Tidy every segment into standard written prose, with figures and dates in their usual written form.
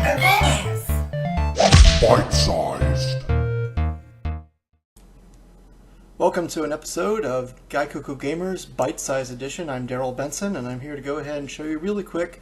Gaikoku Gamers. Bite-sized. Welcome to an episode of Gaikoku Gamers Bite-Sized Edition. I'm Darryl Benson, and I'm here to go ahead and show you really quick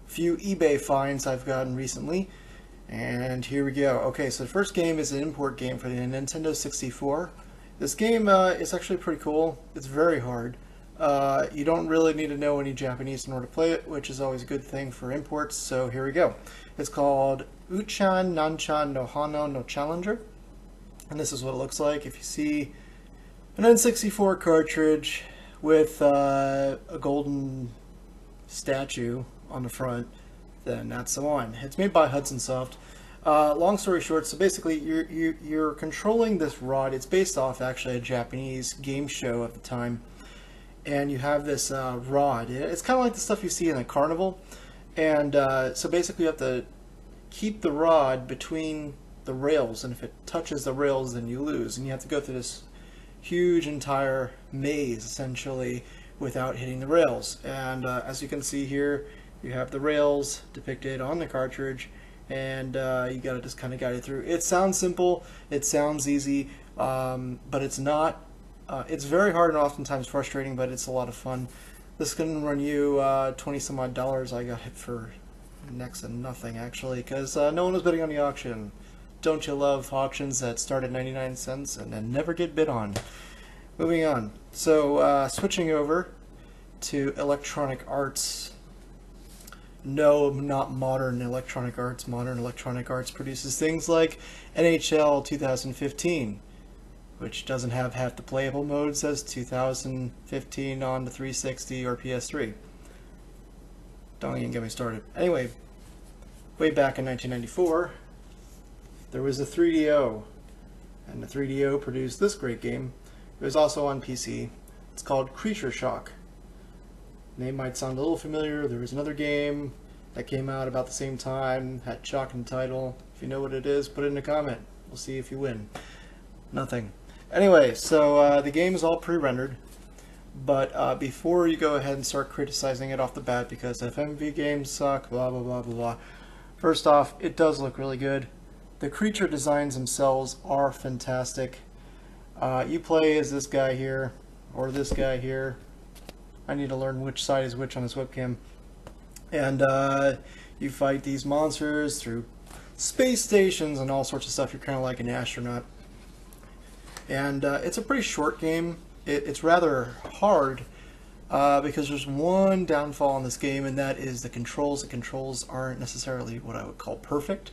a few eBay finds I've gotten recently. And here we go. Okay, so the first game is an import game for the Nintendo 64. This game is actually pretty cool. It's very hard. You don't really need to know any Japanese in order to play it, which is always a good thing for imports, so here we go. It's called Uchan Nanchan no Hano no Challenger, and this is what it looks like. If you see an N64 cartridge with a golden statue on the front, then that's the one. It's made by Hudson Soft. Long story short, so basically you're controlling this rod. It's based off actually a Japanese game show at the time. And you have this rod. It's kind of like the stuff you see in a carnival. And so basically you have to keep the rod between the rails, and if it touches the rails then you lose. And you have to go through this huge entire maze essentially without hitting the rails. And as you can see here, you have the rails depicted on the cartridge, and you gotta just kind of guide it through. It sounds simple, it sounds easy, but it's not. It's very hard and oftentimes frustrating, but it's a lot of fun. This can run you 20 some odd dollars. I got it for next to nothing actually, because no one was bidding on the auction. Don't you love auctions that start at 99 cents and then never get bid on? Moving on. So switching over to Electronic Arts. No, not Modern Electronic Arts. Modern Electronic Arts produces things like NHL 2015, which doesn't have half the playable modes as 2015 on the 360 or PS3. Don't even get me started. Anyway, way back in 1994, there was a 3DO, and the 3DO produced this great game. It was also on PC. It's called Creature Shock. Name might sound a little familiar. There was another game that came out about the same time, had Shock in the title. If you know what it is, put it in a comment. We'll see if you win. Nothing. Anyway, so the game is all pre-rendered, but before you go ahead and start criticizing it off the bat because FMV games suck, blah blah blah blah blah, first off, it does look really good. The creature designs themselves are fantastic. You play as this guy here, or this guy here. I need to learn which side is which on this webcam. And you fight these monsters through space stations and all sorts of stuff. You're kind of like an astronaut. And it's a pretty short game. It's rather hard because there's one downfall in this game, and that is the controls. The controls aren't necessarily what I would call perfect.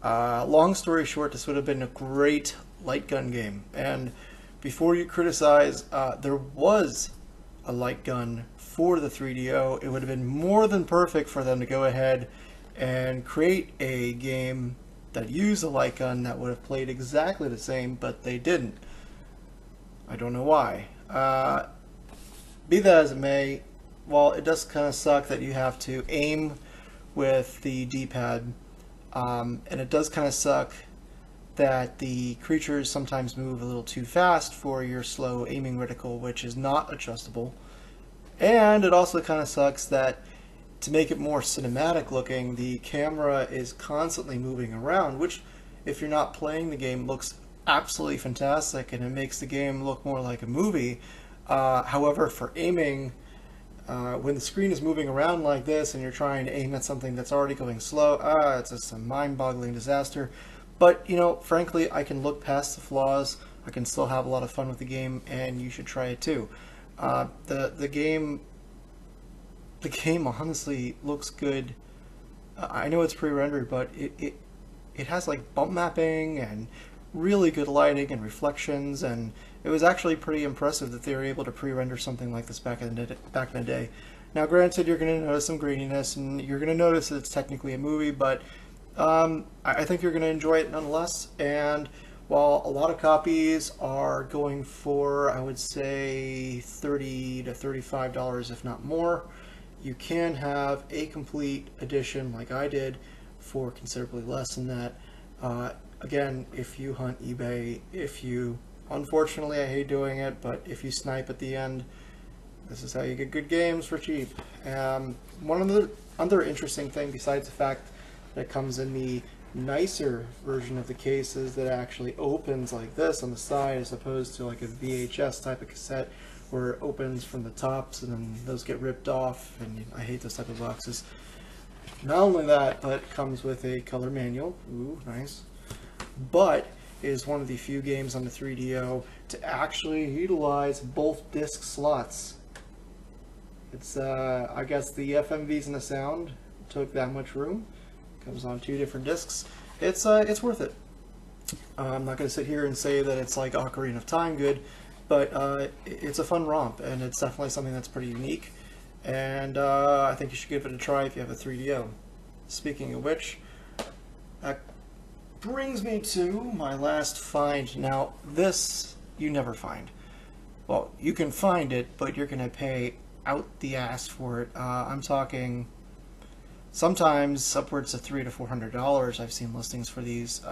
Long story short, this would have been a great light gun game. And before you criticize, there was a light gun for the 3DO. It would have been more than perfect for them to go ahead and create a game that used a light gun that would have played exactly the same, but they didn't. I don't know why. Be that as it may, well, it does kind of suck that you have to aim with the D-pad, and it does kind of suck that the creatures sometimes move a little too fast for your slow aiming reticle, which is not adjustable. And it also kind of sucks that to make it more cinematic looking, the camera is constantly moving around, which, if you're not playing the game, looks absolutely fantastic, and it makes the game look more like a movie. However, for aiming, when the screen is moving around like this and you're trying to aim at something that's already going slow, it's just a mind-boggling disaster. But, you know, frankly, I can look past the flaws. I can still have a lot of fun with the game, and you should try it too. The game honestly looks good. I know it's pre-rendered, but it has like bump mapping and really good lighting and reflections, and it was actually pretty impressive that they were able to pre-render something like this back in the day. Now, granted, you're going to notice some graininess, and you're going to notice that it's technically a movie, but I think you're going to enjoy it nonetheless. And while a lot of copies are going for, I would say, $30 to $35, if not more, you can have a complete edition like I did for considerably less than that. Again, if you hunt eBay, unfortunately I hate doing it, but if you snipe at the end, this is how you get good games for cheap. One of the other interesting thing, besides the fact that comes in the nicer version of the cases that actually opens like this on the side, as opposed to like a VHS type of cassette where it opens from the tops and then those get ripped off, and I hate those type of boxes. Not only that, but it comes with a color manual. Ooh, nice. But is one of the few games on the 3DO to actually utilize both disc slots. It's I guess the FMVs and the sound took that much room. Comes on 2 different discs. It's worth it. I'm not going to sit here and say that it's like Ocarina of Time good, but it's a fun romp, and it's definitely something that's pretty unique. And I think you should give it a try if you have a 3DO. Speaking of which, that brings me to my last find. Now, this you never find. Well, you can find it, but you're going to pay out the ass for it. I'm talking sometimes upwards of $300 to $400. I've seen listings for these,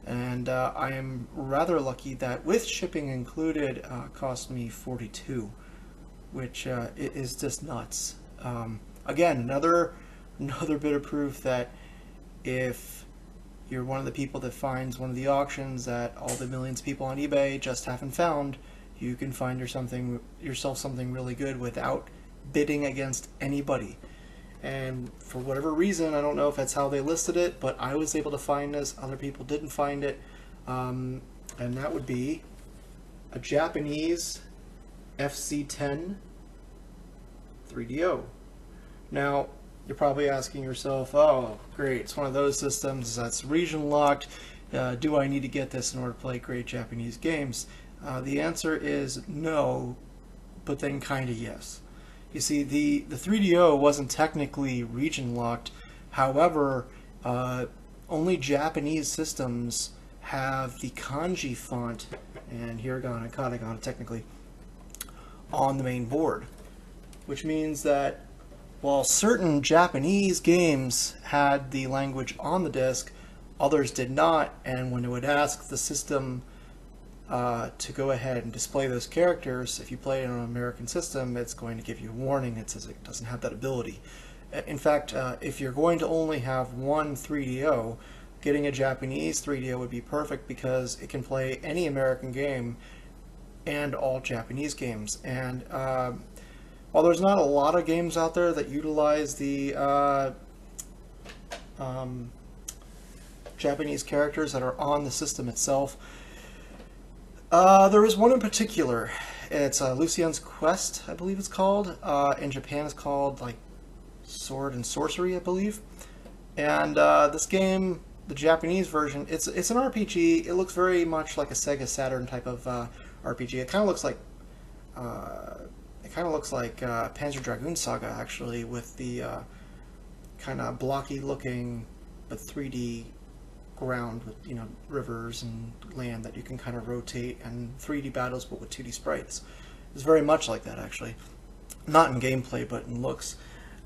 and I am rather lucky that with shipping included, cost me $42, which is just nuts. Again, another bit of proof that if you're one of the people that finds one of the auctions that all the millions of people on eBay just haven't found, you can find yourself something really good without bidding against anybody. And for whatever reason, I don't know if that's how they listed it, but I was able to find this. Other people didn't find it, and that would be a Japanese FC10 3DO. Now, you're probably asking yourself, oh, great, it's one of those systems that's region locked. Do I need to get this in order to play great Japanese games? The answer is no, but then kind of yes. You see, the 3DO wasn't technically region locked. However, only Japanese systems have the kanji font and hiragana, katakana technically on the main board, which means that while certain Japanese games had the language on the disc, others did not, and when it would ask the system to go ahead and display those characters, if you play it on an American system, it's going to give you a warning that says it doesn't have that ability. In fact, if you're going to only have one 3DO, getting a Japanese 3DO would be perfect because it can play any American game and all Japanese games. And while there's not a lot of games out there that utilize the Japanese characters that are on the system itself, there is one in particular. It's Lucien's Quest, I believe it's called. In Japan it's called like Sword and Sorcery, I believe. And this game, the Japanese version, it's an RPG. It looks very much like a Sega Saturn type of RPG. It kind of looks like Panzer Dragoon Saga, actually, with the kind of blocky looking but 3D ground with, you know, rivers and land that you can kind of rotate, and 3D battles but with 2D sprites. It's very much like that, actually. Not in gameplay, but in looks.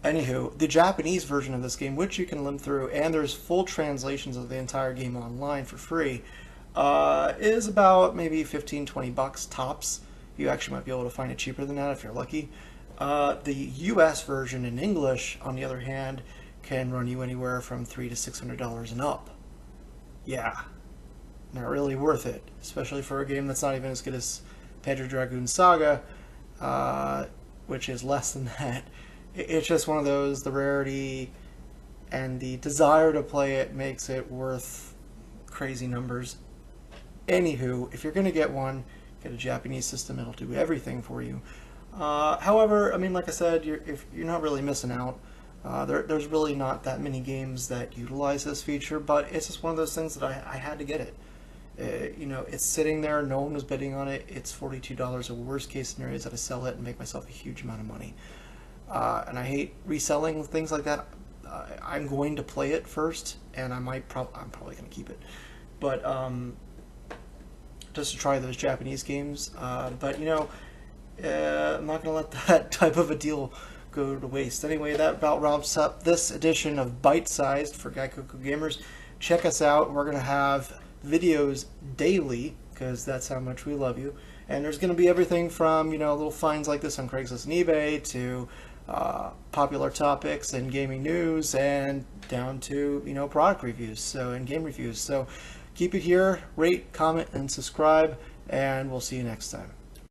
Anywho, the Japanese version of this game, which you can limp through, and there's full translations of the entire game online for free, is about maybe 15-20 bucks tops. You actually might be able to find it cheaper than that if you're lucky. The US version in English, on the other hand, can run you anywhere from $300 to $600 and up. Yeah, not really worth it, especially for a game that's not even as good as Panzer Dragoon Saga, which is less than that. It's just one of those, the rarity and the desire to play it makes it worth crazy numbers. Anywho, if you're going to get one, get a Japanese system. It'll do everything for you. However, I mean, like I said, if you're not really missing out. There's really not that many games that utilize this feature, but it's just one of those things that I had to get it. You know, it's sitting there, no one was bidding on it, it's $42. The worst case scenario is that I sell it and make myself a huge amount of money. And I hate reselling things like that. I'm going to play it first, and I'm probably going to keep it. But just to try those Japanese games. But, you know, I'm not going to let that type of a deal go to waste. Anyway, that about wraps up this edition of Bytesized for Gaikoku Gamers. Check us out. We're going to have videos daily, because that's how much we love you. And there's going to be everything from, you know, little finds like this on Craigslist and eBay to popular topics and gaming news, and down to product reviews and game reviews. So keep it here, rate, comment, and subscribe, and we'll see you next time.